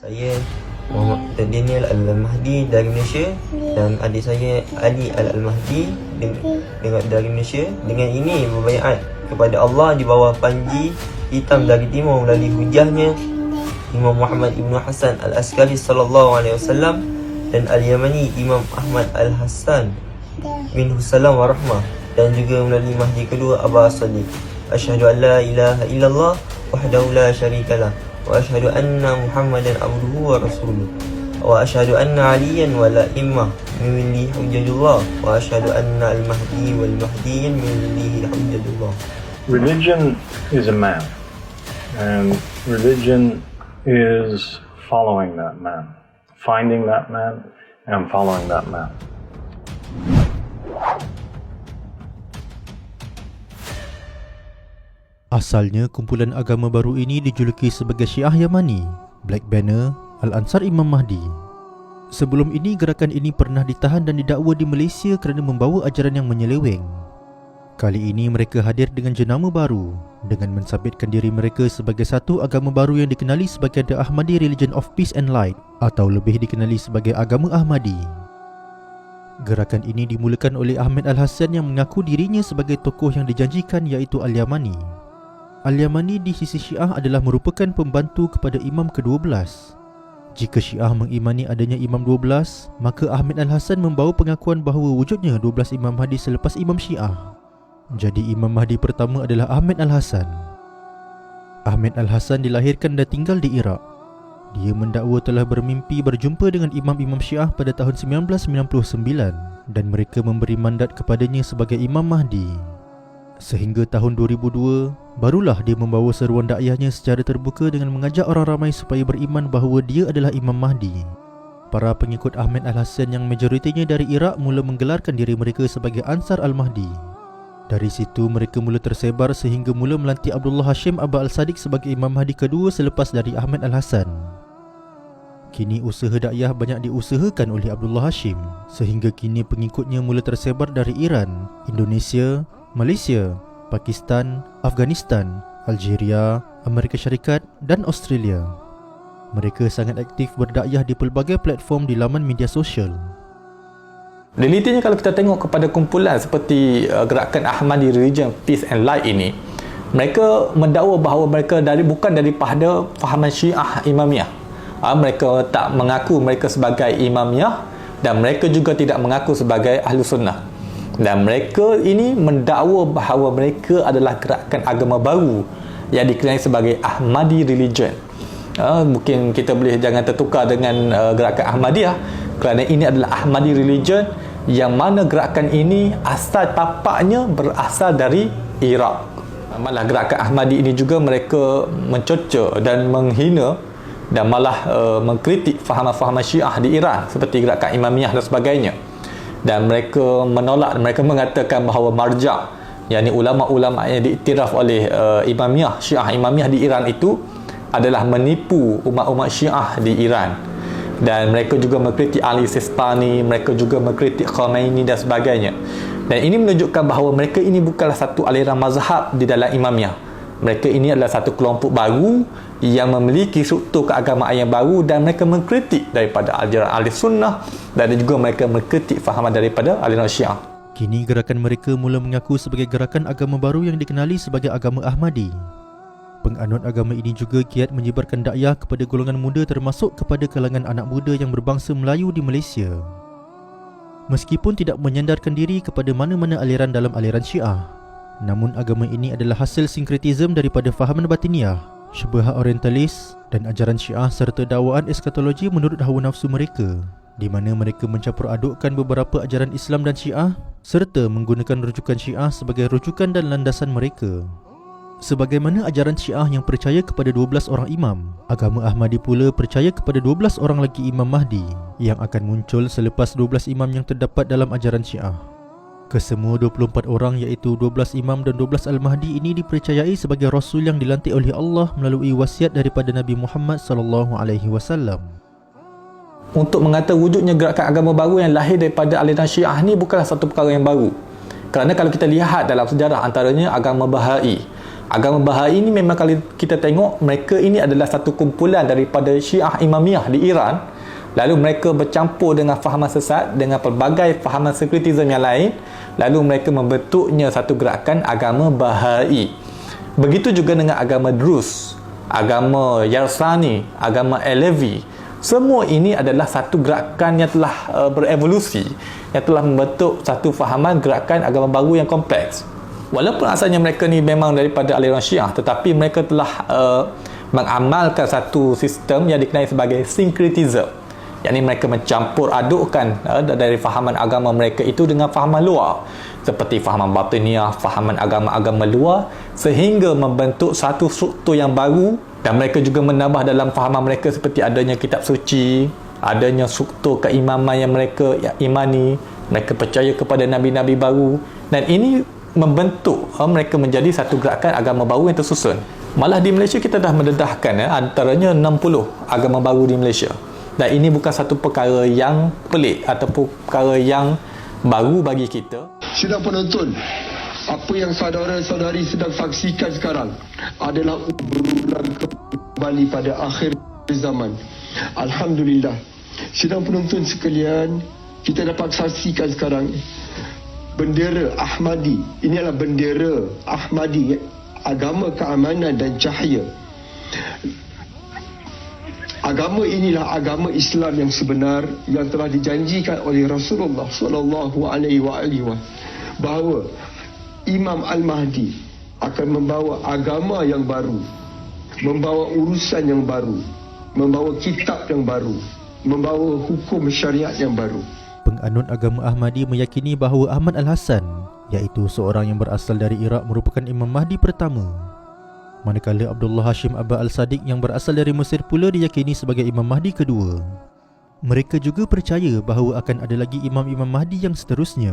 Saya Muhammad Daniel Al-Mahdi dari Malaysia dan adik saya Ali Al-Mahdi dari Malaysia. Dengan ini berbaiat kepada Allah di bawah panji hitam dari timur melalui hujahnya Imam Muhammad Ibn Hasan Al-Askari sallallahu alaihi wasallam dan Al-Yamani Imam Ahmad Al-Hassan minhu salam wa rahmah, dan juga melalui Mahdi kedua Abah As-Sadiq. Asyhadu an la ilaha illallah wahdahu la syarikalah wa asyhadu anna Muhammadan abduhu wa rasuluh wa asyhadu anna aliyan wal a'immah min walihi hujjatullah wa asyhadu anna al-mahdi wal mahdiyyin min walihi hujjatullah. Religion is a man, and religion is following that man, finding that man and following that man. Asalnya, kumpulan agama baru ini dijuluki sebagai Syiah Yamani, Black Banner, Al-Ansar Imam Mahdi. Sebelum ini, gerakan ini pernah ditahan dan didakwa di Malaysia kerana membawa ajaran yang menyeleweng. Kali ini mereka hadir dengan jenama baru, dengan mensabitkan diri mereka sebagai satu agama baru yang dikenali sebagai The Ahmadi Religion of Peace and Light, atau lebih dikenali sebagai agama Ahmadi. Gerakan ini dimulakan oleh Ahmad Al-Hassan yang mengaku dirinya sebagai tokoh yang dijanjikan, iaitu Al-Yamani. Al-Yamani di sisi Syiah adalah merupakan pembantu kepada Imam ke-12. Jika Syiah mengimani adanya Imam 12, maka Ahmad Al-Hassan membawa pengakuan bahawa wujudnya 12 Imam Mahdi selepas Imam Syiah. Jadi Imam Mahdi pertama adalah Ahmad Al-Hassan. Ahmad Al-Hassan dilahirkan dan tinggal di Iraq. Dia mendakwa telah bermimpi berjumpa dengan imam-imam Syiah pada tahun 1999 dan mereka memberi mandat kepadanya sebagai Imam Mahdi. Sehingga tahun 2002, barulah dia membawa seruan dakwahnya secara terbuka dengan mengajak orang ramai supaya beriman bahawa dia adalah Imam Mahdi. Para pengikut Ahmad Al-Hassan yang majoritinya dari Iraq mula menggelarkan diri mereka sebagai Ansar Al-Mahdi. Dari situ mereka mula tersebar sehingga mula melantik Abdullah Hashim Abah Al-Sadiq sebagai Imam Mahdi kedua selepas dari Ahmad Al-Hassan. Kini usaha dakwah banyak diusahakan oleh Abdullah Hashim, sehingga kini pengikutnya mula tersebar dari Iran, Indonesia, Malaysia, Pakistan, Afghanistan, Algeria, Amerika Syarikat dan Australia. Mereka sangat aktif berdakwah di pelbagai platform di laman media sosial. Realitinya kalau kita tengok kepada kumpulan seperti gerakan Ahmadi Religion Peace and Light ini, mereka mendakwa bahawa mereka bukan daripada fahaman Syiah Imamiyah. Mereka tak mengaku mereka sebagai Imamiyah dan mereka juga tidak mengaku sebagai Ahlu Sunnah. Dan mereka ini mendakwa bahawa mereka adalah gerakan agama baru yang dikenali sebagai Ahmadi Religion. Mungkin kita boleh jangan tertukar dengan gerakan Ahmadiyah, kerana ini adalah Ahmadi Religion yang mana gerakan ini asal tapaknya berasal dari Iraq. Malah gerakan Ahmadi ini juga mereka mencocoh dan menghina dan malah mengkritik fahaman-fahaman Syiah di Iran seperti gerakan Imamiyah dan sebagainya. Dan mereka menolak, mereka mengatakan bahawa marja', yakni ulama-ulama yang diiktiraf oleh Imamiyah, Syiah Imamiyah di Iran itu adalah menipu umat-umat Syiah di Iran. Dan mereka juga mengkritik Ali Sistani, mereka juga mengkritik Khomeini dan sebagainya. Dan ini menunjukkan bahawa mereka ini bukanlah satu aliran mazhab di dalam Imamiyah. Mereka ini adalah satu kelompok baru yang memiliki struktur keagamaan yang baru, dan mereka mengkritik daripada ajaran Ahli Sunnah dan juga mereka mengkritik fahaman daripada aliran Syiah. Kini gerakan mereka mula mengaku sebagai gerakan agama baru yang dikenali sebagai agama Ahmadi. Penganut agama ini juga giat menyebarkan dakwah kepada golongan muda, termasuk kepada kalangan anak muda yang berbangsa Melayu di Malaysia. Meskipun tidak menyandarkan diri kepada mana-mana aliran dalam aliran Syiah, namun agama ini adalah hasil sinkretisme daripada fahaman batiniah, syubhat orientalis dan ajaran Syiah serta dakwaan eskatologi menurut hawa nafsu mereka, di mana mereka mencampur adukkan beberapa ajaran Islam dan Syiah serta menggunakan rujukan Syiah sebagai rujukan dan landasan mereka. Sebagaimana ajaran Syiah yang percaya kepada 12 orang imam, agama Ahmadi pula percaya kepada 12 orang lagi Imam Mahdi yang akan muncul selepas 12 imam yang terdapat dalam ajaran Syiah. Kesemua 24 orang iaitu 12 imam dan 12 Al-Mahdi ini dipercayai sebagai rasul yang dilantik oleh Allah melalui wasiat daripada Nabi Muhammad sallallahu alaihi wasallam. Untuk mengata wujudnya gerakan agama baru yang lahir daripada aliran Syiah ni bukanlah satu perkara yang baru. Kerana kalau kita lihat dalam sejarah, antaranya agama Bahai, Agama Bahai ini memang kalau kita tengok, mereka ini adalah satu kumpulan daripada Syiah Imamiyah di Iran. Lalu mereka bercampur dengan fahaman sesat, dengan pelbagai fahaman sekularisme yang lain. Lalu mereka membentuknya satu gerakan agama Bahai. Begitu juga dengan agama Druz, agama Yarsani, agama Alevi. Semua ini adalah satu gerakan yang telah berevolusi, yang telah membentuk satu fahaman gerakan agama baru yang kompleks. Walaupun asalnya mereka ni memang daripada aliran Syiah, tetapi mereka telah mengamalkan satu sistem yang dikenali sebagai syncretism. Yang ini mereka mencampur adukkan dari fahaman agama mereka itu dengan fahaman luar, seperti fahaman batiniah, fahaman agama-agama luar, sehingga membentuk satu struktur yang baru. Dan mereka juga menambah dalam fahaman mereka seperti adanya kitab suci, adanya struktur keimaman yang mereka imani, mereka percaya kepada nabi-nabi baru, dan ini membentuk mereka menjadi satu gerakan agama baru yang tersusun. Malah di Malaysia kita dah mendedahkan antaranya 60 agama baru di Malaysia. Dan ini bukan satu perkara yang pelik ataupun perkara yang baru bagi kita. Sidang penonton, apa yang saudara-saudari sedang saksikan sekarang adalah berulang kembali pada akhir zaman. Alhamdulillah. Sidang penonton sekalian, kita dapat saksikan sekarang bendera Ahmadi. Ini adalah bendera Ahmadi, agama keamanan dan cahaya. Agama inilah agama Islam yang sebenar yang telah dijanjikan oleh Rasulullah sallallahu alaihi wasallam bahawa Imam Al-Mahdi akan membawa agama yang baru, membawa urusan yang baru, membawa kitab yang baru, membawa hukum syariat yang baru. Penganut agama Ahmadi meyakini bahawa Ahmad Al-Hasan, iaitu seorang yang berasal dari Iraq, merupakan Imam Mahdi pertama. Manakala Abdullah Hashim Aba Al-Sadiq yang berasal dari Mesir pula diyakini sebagai Imam Mahdi kedua. Mereka juga percaya bahawa akan ada lagi imam-imam Mahdi yang seterusnya.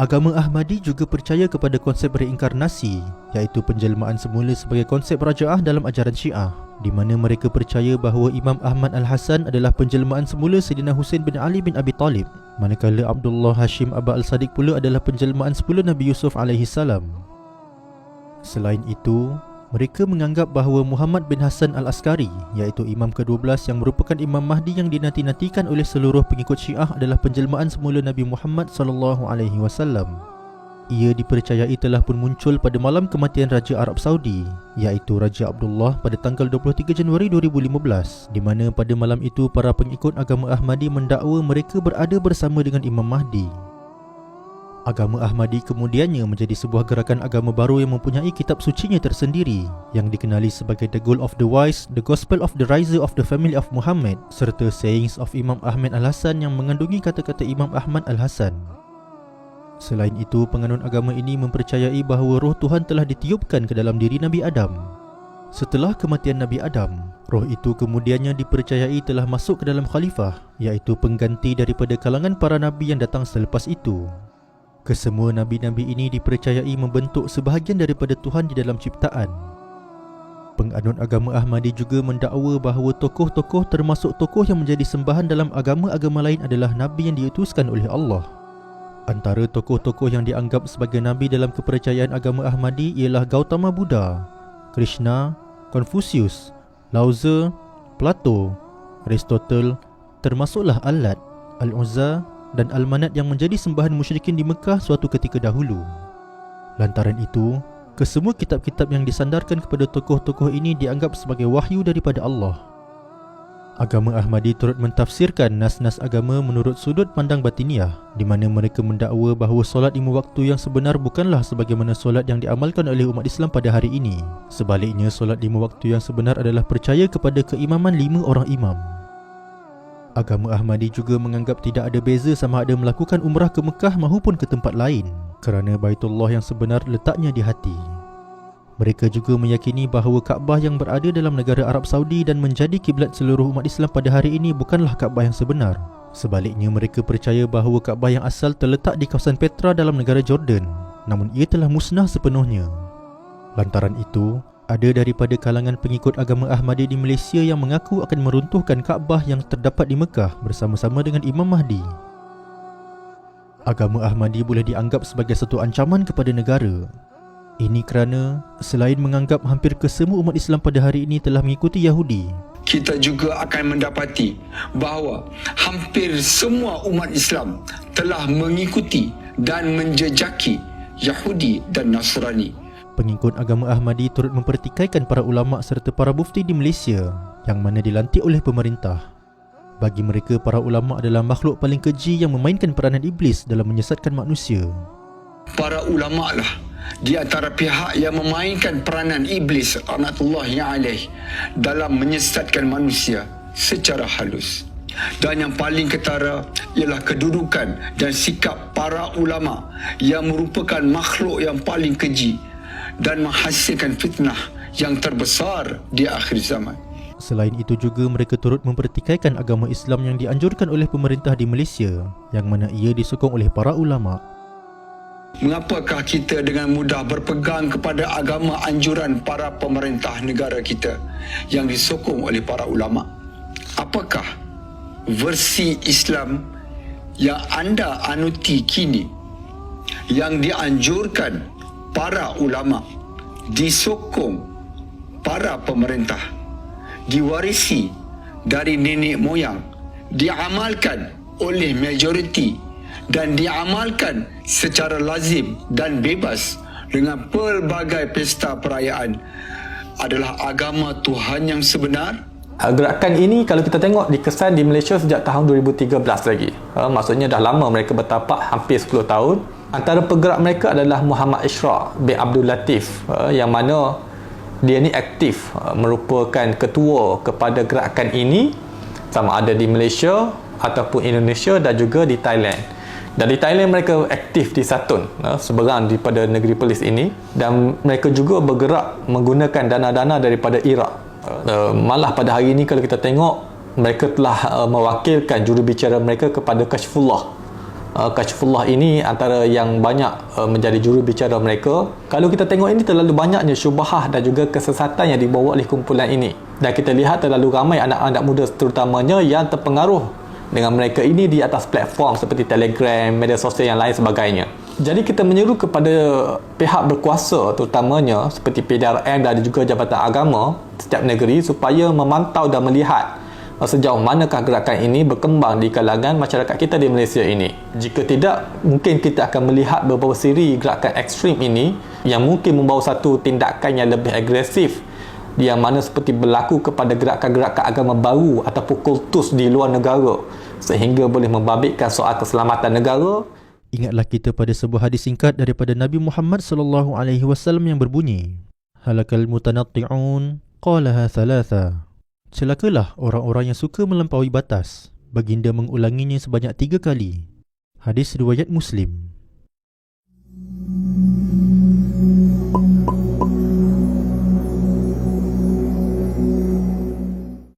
Agama Ahmadi juga percaya kepada konsep reinkarnasi, iaitu penjelmaan semula sebagai konsep rajaah dalam ajaran Syiah, di mana mereka percaya bahawa Imam Ahmad Al-Hasan adalah penjelmaan semula Sayyidina Husain bin Ali bin Abi Talib, manakala Abdullah Hashim Aba Al-Sadiq pula adalah penjelmaan semula Nabi Yusuf alaihi salam. Selain itu, mereka menganggap bahawa Muhammad bin Hasan Al-Askari, iaitu Imam ke-12 yang merupakan Imam Mahdi yang dinanti-nantikan oleh seluruh pengikut Syiah, adalah penjelmaan semula Nabi Muhammad SAW. Ia dipercayai telah pun muncul pada malam kematian Raja Arab Saudi, iaitu Raja Abdullah, pada tanggal 23 Januari 2015, di mana pada malam itu para pengikut agama Ahmadi mendakwa mereka berada bersama dengan Imam Mahdi. Agama Ahmadi kemudiannya menjadi sebuah gerakan agama baru yang mempunyai kitab sucinya tersendiri, yang dikenali sebagai The Goal of the Wise, The Gospel of the Riser of the Family of Muhammad, serta Sayings of Imam Ahmad Al-Hasan yang mengandungi kata-kata Imam Ahmad Al-Hasan. Selain itu, penganut agama ini mempercayai bahawa roh Tuhan telah ditiupkan ke dalam diri Nabi Adam. Setelah kematian Nabi Adam, roh itu kemudiannya dipercayai telah masuk ke dalam khalifah, iaitu pengganti daripada kalangan para nabi yang datang selepas itu. Kesemua nabi-nabi ini dipercayai membentuk sebahagian daripada Tuhan di dalam ciptaan. Penganut agama Ahmadi juga mendakwa bahawa tokoh-tokoh termasuk tokoh yang menjadi sembahan dalam agama-agama lain adalah nabi yang diutuskan oleh Allah. Antara tokoh-tokoh yang dianggap sebagai nabi dalam kepercayaan agama Ahmadi ialah Gautama Buddha, Krishna, Confucius, Lao Tzu, Plato, Aristotle, termasuklah Al-Lat, Al-Uzza dan Al-Manat yang menjadi sembahan musyrikin di Mekah suatu ketika dahulu. Lantaran itu, kesemua kitab-kitab yang disandarkan kepada tokoh-tokoh ini dianggap sebagai wahyu daripada Allah. Agama Ahmadi turut mentafsirkan nas-nas agama menurut sudut pandang batiniah, di mana mereka mendakwa bahawa solat 5 waktu yang sebenar bukanlah sebagaimana solat yang diamalkan oleh umat Islam pada hari ini. Sebaliknya, solat 5 waktu yang sebenar adalah percaya kepada keimaman 5 orang imam. Agama Ahmadi juga menganggap tidak ada beza sama ada melakukan umrah ke Mekah maupun ke tempat lain, kerana Baitullah yang sebenar letaknya di hati. Mereka juga meyakini bahawa Kaabah yang berada dalam negara Arab Saudi dan menjadi kiblat seluruh umat Islam pada hari ini bukanlah Kaabah yang sebenar. Sebaliknya, mereka percaya bahawa Kaabah yang asal terletak di kawasan Petra dalam negara Jordan, namun ia telah musnah sepenuhnya. Lantaran itu, ada daripada kalangan pengikut agama Ahmadi di Malaysia yang mengaku akan meruntuhkan Kaabah yang terdapat di Mekah bersama-sama dengan Imam Mahdi. Agama Ahmadi boleh dianggap sebagai satu ancaman kepada negara. Ini kerana selain menganggap hampir kesemua umat Islam pada hari ini telah mengikuti Yahudi, kita juga akan mendapati bahawa hampir semua umat Islam telah mengikuti dan menjejaki Yahudi dan Nasrani. pengikut agama Ahmadi turut mempertikaikan para ulama serta para mufti di Malaysia yang mana dilantik oleh pemerintah. Bagi mereka, para ulama adalah makhluk paling keji yang memainkan peranan iblis dalam menyesatkan manusia. Para ulama lah di antara pihak yang memainkan peranan iblis laknatullahi alaih dalam menyesatkan manusia secara halus. Dan yang paling ketara ialah kedudukan dan sikap para ulama yang merupakan makhluk yang paling keji dan menghasilkan fitnah yang terbesar di akhir zaman. Selain itu juga mereka turut mempertikaikan agama Islam yang dianjurkan oleh pemerintah di Malaysia, yang mana ia disokong oleh para ulama. Mengapakah kita dengan mudah berpegang kepada agama anjuran para pemerintah negara kita yang disokong oleh para ulama? Apakah versi Islam yang anda anuti kini, yang dianjurkan para ulama, disokong para pemerintah, diwarisi dari nenek moyang, diamalkan oleh majoriti dan diamalkan secara lazim dan bebas dengan pelbagai pesta perayaan adalah agama Tuhan yang sebenar? Gerakan ini kalau kita tengok dikesan di Malaysia sejak tahun 2013 lagi. Maksudnya dah lama mereka bertapak, hampir 10 tahun. Antara penggerak mereka adalah Muhammad Ishraq bin Abdul Latif, yang mana dia ni aktif merupakan ketua kepada gerakan ini, sama ada di Malaysia ataupun Indonesia dan juga di Thailand. Dan di Thailand mereka aktif di Satun, seberang daripada negeri Perlis ini, dan mereka juga bergerak menggunakan dana-dana daripada Iraq. Malah pada hari ini kalau kita tengok, mereka telah mewakilkan jurubicara mereka kepada Kashfullah. Kashfullah ini antara yang banyak menjadi jurubicara mereka. Kalau kita tengok ini terlalu banyaknya syubhah dan juga kesesatan yang dibawa oleh kumpulan ini, dan kita lihat terlalu ramai anak-anak muda terutamanya yang terpengaruh dengan mereka ini di atas platform seperti Telegram, media sosial yang lain sebagainya. Jadi kita menyeru kepada pihak berkuasa terutamanya seperti PDRM dan juga Jabatan Agama setiap negeri supaya memantau dan melihat sejauh manakah gerakan ini berkembang di kalangan masyarakat kita di Malaysia ini. Jika tidak, mungkin kita akan melihat beberapa siri gerakan ekstrim ini yang mungkin membawa satu tindakan yang lebih agresif, yang mana seperti berlaku kepada gerakan-gerakan agama baru ataupun kultus di luar negara, sehingga boleh membabitkan soal keselamatan negara. Ingatlah kita pada sebuah hadis singkat daripada Nabi Muhammad SAW yang berbunyi, halakal mutanatti'un qalaha thalatha. Celakalah orang-orang yang suka melampaui batas. Baginda mengulanginya sebanyak 3 kali. Hadis riwayat Muslim.